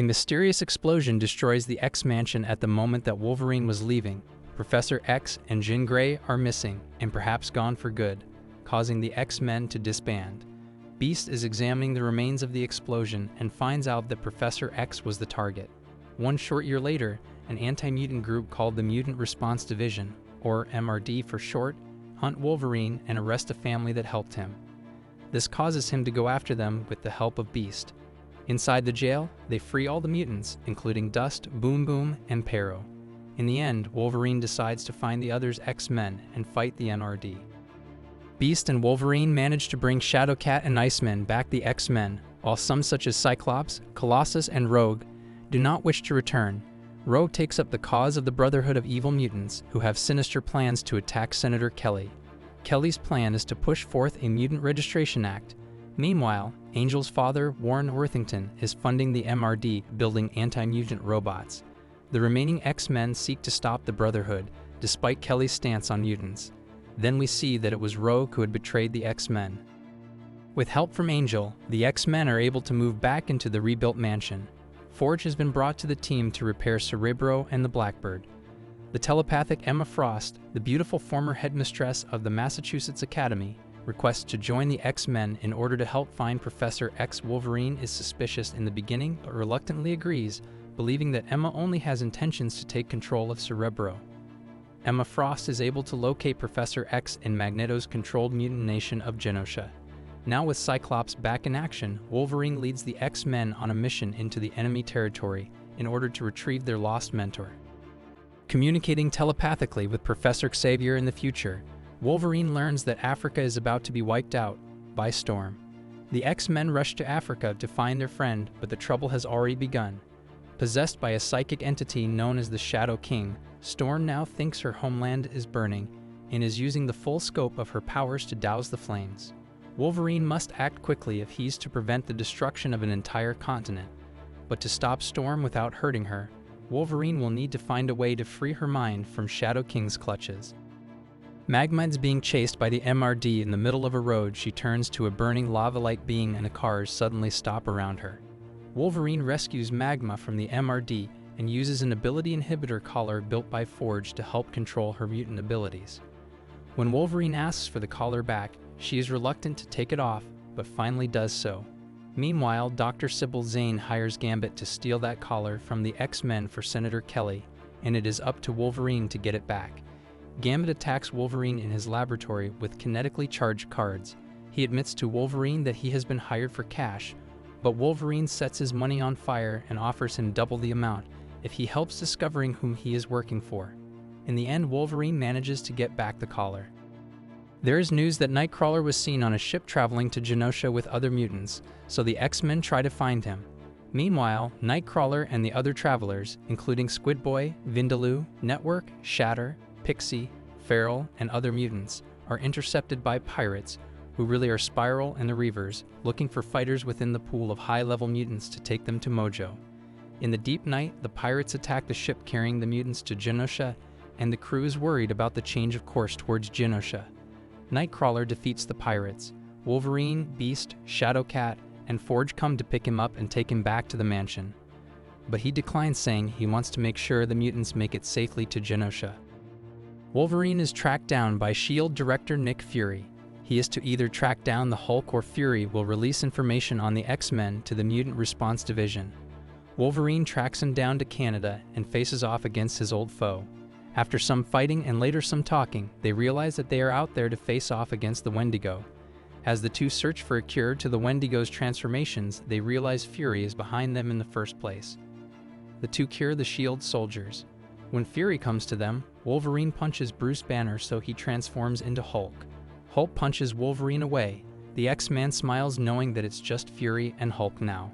A mysterious explosion destroys the X mansion at the moment that Wolverine was leaving. Professor X and Jean Grey are missing, and perhaps gone for good, causing the X-Men to disband. Beast is examining the remains of the explosion and finds out that Professor X was the target. One short year later, an anti-mutant group called the Mutant Response Division, or MRD for short, hunt Wolverine and arrest a family that helped him. This causes him to go after them with the help of Beast. Inside the jail, they free all the mutants, including Dust, Boom Boom, and Pero. In the end, Wolverine decides to find the others X-Men and fight the MRD. Beast and Wolverine manage to bring Shadowcat and Iceman back the X-Men, while some such as Cyclops, Colossus, and Rogue do not wish to return. Rogue takes up the cause of the Brotherhood of Evil Mutants, who have sinister plans to attack Senator Kelly. Kelly's plan is to push forth a Mutant Registration Act. Meanwhile, Angel's father, Warren Worthington, is funding the MRD, building anti-mutant robots. The remaining X-Men seek to stop the Brotherhood, despite Kelly's stance on mutants. Then we see that it was Rogue who had betrayed the X-Men. With help from Angel, the X-Men are able to move back into the rebuilt mansion. Forge has been brought to the team to repair Cerebro and the Blackbird. The telepathic Emma Frost, the beautiful former headmistress of the Massachusetts Academy, requests to join the X-Men in order to help find Professor X. Wolverine is suspicious in the beginning but reluctantly agrees, believing that Emma only has intentions to take control of Cerebro. Emma Frost is able to locate Professor X in Magneto's controlled mutant nation of Genosha. Now with Cyclops back in action, Wolverine leads the X-Men on a mission into the enemy territory in order to retrieve their lost mentor. Communicating telepathically with Professor Xavier in the future, Wolverine learns that Africa is about to be wiped out by storm. The X-Men rush to Africa to find their friend, but the trouble has already begun. Possessed by a psychic entity known as the Shadow King, Storm now thinks her homeland is burning and is using the full scope of her powers to douse the flames. Wolverine must act quickly if he's to prevent the destruction of an entire continent. But to stop Storm without hurting her, Wolverine will need to find a way to free her mind from Shadow King's clutches. Magma is being chased by the MRD in the middle of a road. She turns to a burning lava-like being and the cars suddenly stop around her. Wolverine rescues Magma from the MRD and uses an ability inhibitor collar built by Forge to help control her mutant abilities. When Wolverine asks for the collar back, she is reluctant to take it off, but finally does so. Meanwhile, Dr. Sybil Zane hires Gambit to steal that collar from the X-Men for Senator Kelly, and it is up to Wolverine to get it back. Gambit attacks Wolverine in his laboratory with kinetically charged cards. He admits to Wolverine that he has been hired for cash, but Wolverine sets his money on fire and offers him double the amount if he helps discovering whom he is working for. In the end, Wolverine manages to get back the collar. There is news that Nightcrawler was seen on a ship traveling to Genosha with other mutants, so the X-Men try to find him. Meanwhile, Nightcrawler and the other travelers, including Squid Boy, Vindaloo, Network, Shatter, Pixie, Feral, and other mutants, are intercepted by pirates, who really are Spiral and the Reavers, looking for fighters within the pool of high-level mutants to take them to Mojo. In the deep night, the pirates attack the ship carrying the mutants to Genosha, and the crew is worried about the change of course towards Genosha. Nightcrawler defeats the pirates. Wolverine, Beast, Shadowcat, and Forge come to pick him up and take him back to the mansion. But he declines, saying he wants to make sure the mutants make it safely to Genosha. Wolverine is tracked down by S.H.I.E.L.D. director Nick Fury. He is to either track down the Hulk or Fury will release information on the X-Men to the Mutant Response Division. Wolverine tracks him down to Canada and faces off against his old foe. After some fighting and later some talking, they realize that they are out there to face off against the Wendigo. As the two search for a cure to the Wendigo's transformations, they realize Fury is behind them in the first place. The two cure the S.H.I.E.L.D. soldiers. When Fury comes to them, Wolverine punches Bruce Banner so he transforms into Hulk. Hulk punches Wolverine away. The X-Man smiles knowing that it's just Fury and Hulk now.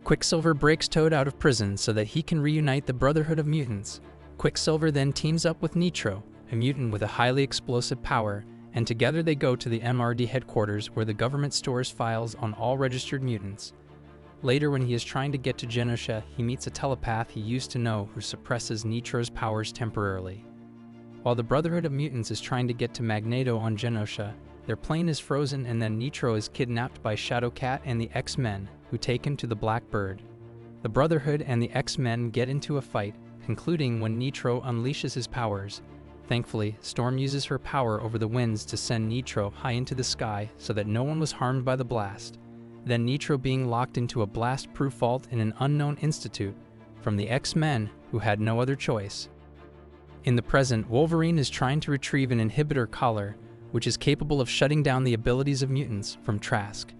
Quicksilver breaks Toad out of prison so that he can reunite the Brotherhood of Mutants. Quicksilver then teams up with Nitro, a mutant with a highly explosive power, and together they go to the MRD headquarters where the government stores files on all registered mutants. Later, when he is trying to get to Genosha, he meets a telepath he used to know who suppresses Nitro's powers temporarily. While the Brotherhood of Mutants is trying to get to Magneto on Genosha, their plane is frozen and then Nitro is kidnapped by Shadowcat and the X-Men, who take him to the Blackbird. The Brotherhood and the X-Men get into a fight, concluding when Nitro unleashes his powers. Thankfully, Storm uses her power over the winds to send Nitro high into the sky so that no one was harmed by the blast. Then Nitro being locked into a blast-proof vault in an unknown institute from the X-Men, who had no other choice. In the present, Wolverine is trying to retrieve an inhibitor collar, which is capable of shutting down the abilities of mutants, from Trask.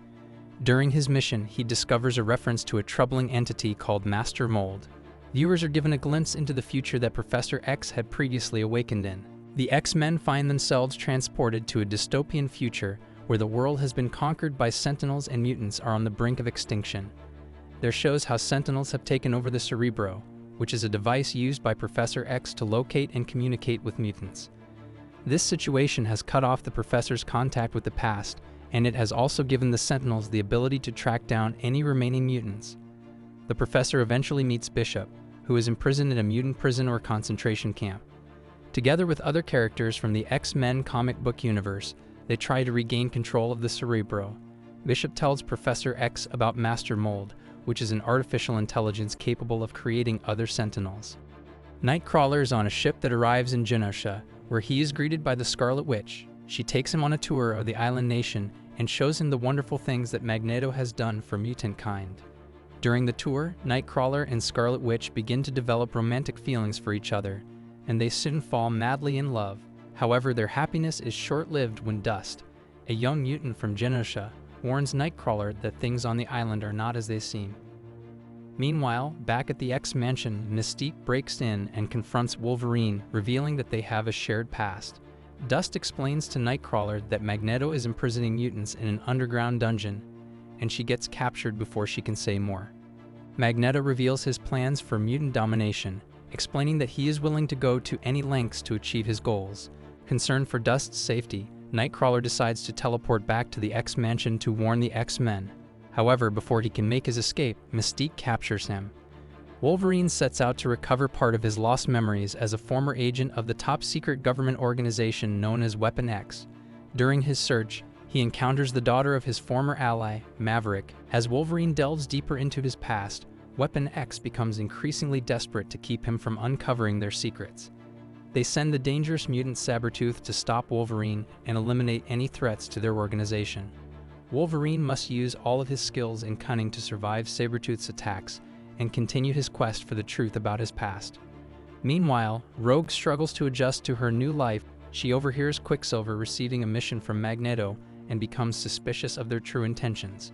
During his mission, he discovers a reference to a troubling entity called Master Mold. Viewers are given a glimpse into the future that Professor X had previously awakened in. The X-Men find themselves transported to a dystopian future where the world has been conquered by Sentinels and mutants are on the brink of extinction. There shows how Sentinels have taken over the Cerebro, which is a device used by Professor X to locate and communicate with mutants. This situation has cut off the Professor's contact with the past, and it has also given the Sentinels the ability to track down any remaining mutants. The Professor eventually meets Bishop, who is imprisoned in a mutant prison or concentration camp. Together with other characters from the X-Men comic book universe, they try to regain control of the Cerebro. Bishop tells Professor X about Master Mold, which is an artificial intelligence capable of creating other Sentinels. Nightcrawler is on a ship that arrives in Genosha, where he is greeted by the Scarlet Witch. She takes him on a tour of the island nation and shows him the wonderful things that Magneto has done for mutant kind. During the tour, Nightcrawler and Scarlet Witch begin to develop romantic feelings for each other, and they soon fall madly in love. However, their happiness is short-lived when Dust, a young mutant from Genosha, warns Nightcrawler that things on the island are not as they seem. Meanwhile, back at the X-Mansion, Mystique breaks in and confronts Wolverine, revealing that they have a shared past. Dust explains to Nightcrawler that Magneto is imprisoning mutants in an underground dungeon, and she gets captured before she can say more. Magneto reveals his plans for mutant domination, explaining that he is willing to go to any lengths to achieve his goals. Concerned for Dust's safety, Nightcrawler decides to teleport back to the X-Mansion to warn the X-Men. However, before he can make his escape, Mystique captures him. Wolverine sets out to recover part of his lost memories as a former agent of the top-secret government organization known as Weapon X. During his search, he encounters the daughter of his former ally, Maverick. As Wolverine delves deeper into his past, Weapon X becomes increasingly desperate to keep him from uncovering their secrets. They send the dangerous mutant Sabretooth to stop Wolverine and eliminate any threats to their organization. Wolverine must use all of his skills and cunning to survive Sabretooth's attacks and continue his quest for the truth about his past. Meanwhile, Rogue struggles to adjust to her new life. She overhears Quicksilver receiving a mission from Magneto and becomes suspicious of their true intentions.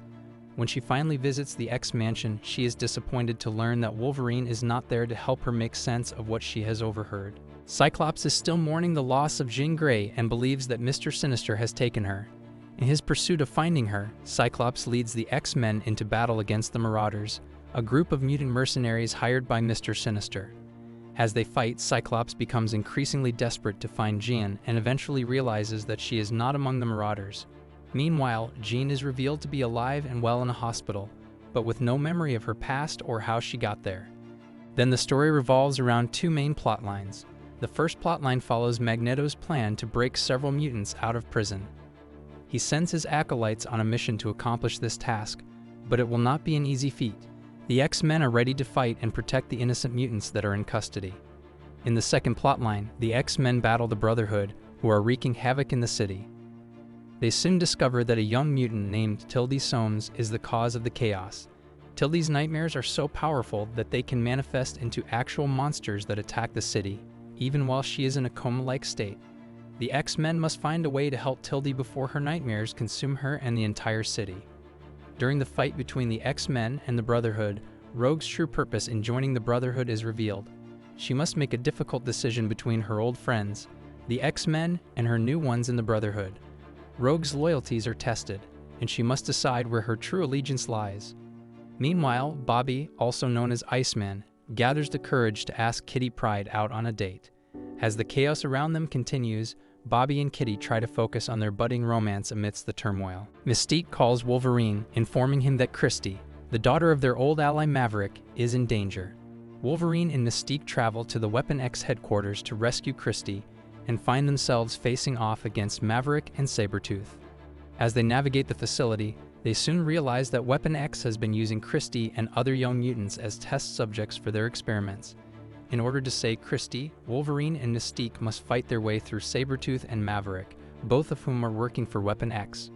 When she finally visits the X-Mansion, she is disappointed to learn that Wolverine is not there to help her make sense of what she has overheard. Cyclops is still mourning the loss of Jean Grey and believes that Mr. Sinister has taken her. In his pursuit of finding her, Cyclops leads the X-Men into battle against the Marauders, a group of mutant mercenaries hired by Mr. Sinister. As they fight, Cyclops becomes increasingly desperate to find Jean and eventually realizes that she is not among the Marauders. Meanwhile, Jean is revealed to be alive and well in a hospital, but with no memory of her past or how she got there. Then the story revolves around two main plot lines. The first plotline follows Magneto's plan to break several mutants out of prison. He sends his acolytes on a mission to accomplish this task, but it will not be an easy feat. The X-Men are ready to fight and protect the innocent mutants that are in custody. In the second plotline, the X-Men battle the Brotherhood, who are wreaking havoc in the city. They soon discover that a young mutant named Tildy Soames is the cause of the chaos. Tildy's nightmares are so powerful that they can manifest into actual monsters that attack the city, even while she is in a coma-like state. The X-Men must find a way to help Tildy before her nightmares consume her and the entire city. During the fight between the X-Men and the Brotherhood, Rogue's true purpose in joining the Brotherhood is revealed. She must make a difficult decision between her old friends, the X-Men, and her new ones in the Brotherhood. Rogue's loyalties are tested, and she must decide where her true allegiance lies. Meanwhile, Bobby, also known as Iceman, gathers the courage to ask Kitty Pryde out on a date. As the chaos around them continues, Bobby and Kitty try to focus on their budding romance amidst the turmoil. Mystique calls Wolverine, informing him that Christy, the daughter of their old ally Maverick, is in danger. Wolverine and Mystique travel to the Weapon X headquarters to rescue Christy and find themselves facing off against Maverick and Sabretooth. As they navigate the facility, They soon realize that Weapon X has been using Christie and other young mutants as test subjects for their experiments. In order to save Christie, Wolverine and Mystique must fight their way through Sabretooth and Maverick, both of whom are working for Weapon X.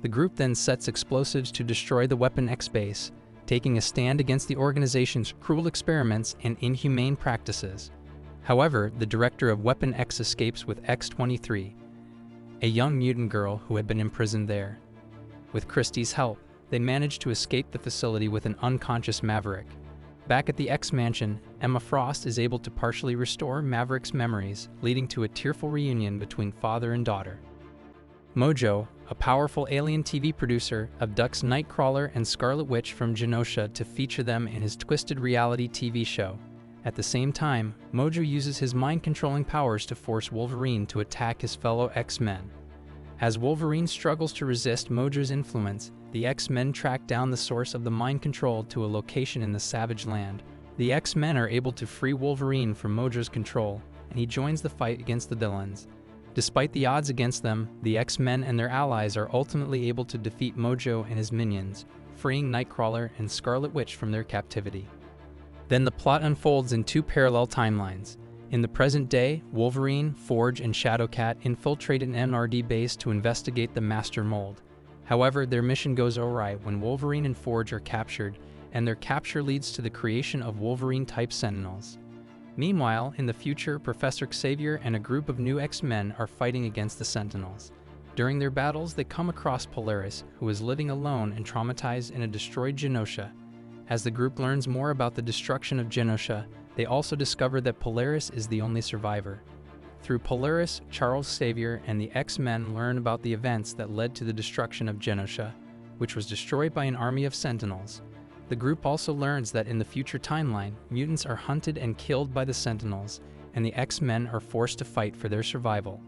The group then sets explosives to destroy the Weapon X base, taking a stand against the organization's cruel experiments and inhumane practices. However, the director of Weapon X escapes with X-23, a young mutant girl who had been imprisoned there. With Christie's help, they manage to escape the facility with an unconscious Maverick. Back at the X Mansion, Emma Frost is able to partially restore Maverick's memories, leading to a tearful reunion between father and daughter. Mojo, a powerful alien TV producer, abducts Nightcrawler and Scarlet Witch from Genosha to feature them in his Twisted Reality TV show. At the same time, Mojo uses his mind-controlling powers to force Wolverine to attack his fellow X-Men. As Wolverine struggles to resist Mojo's influence, the X-Men track down the source of the mind control to a location in the Savage Land. The X-Men are able to free Wolverine from Mojo's control, and he joins the fight against the villains. Despite the odds against them, the X-Men and their allies are ultimately able to defeat Mojo and his minions, freeing Nightcrawler and Scarlet Witch from their captivity. Then the plot unfolds in two parallel timelines. In the present day, Wolverine, Forge, and Shadowcat infiltrate an NRD base to investigate the Master Mold. However, their mission goes awry when Wolverine and Forge are captured, and their capture leads to the creation of Wolverine-type Sentinels. Meanwhile, in the future, Professor Xavier and a group of new X-Men are fighting against the Sentinels. During their battles, they come across Polaris, who is living alone and traumatized in a destroyed Genosha. As the group learns more about the destruction of Genosha, they also discover that Polaris is the only survivor. Through Polaris, Charles Xavier and the X-Men learn about the events that led to the destruction of Genosha, which was destroyed by an army of Sentinels. The group also learns that in the future timeline, mutants are hunted and killed by the Sentinels, and the X-Men are forced to fight for their survival.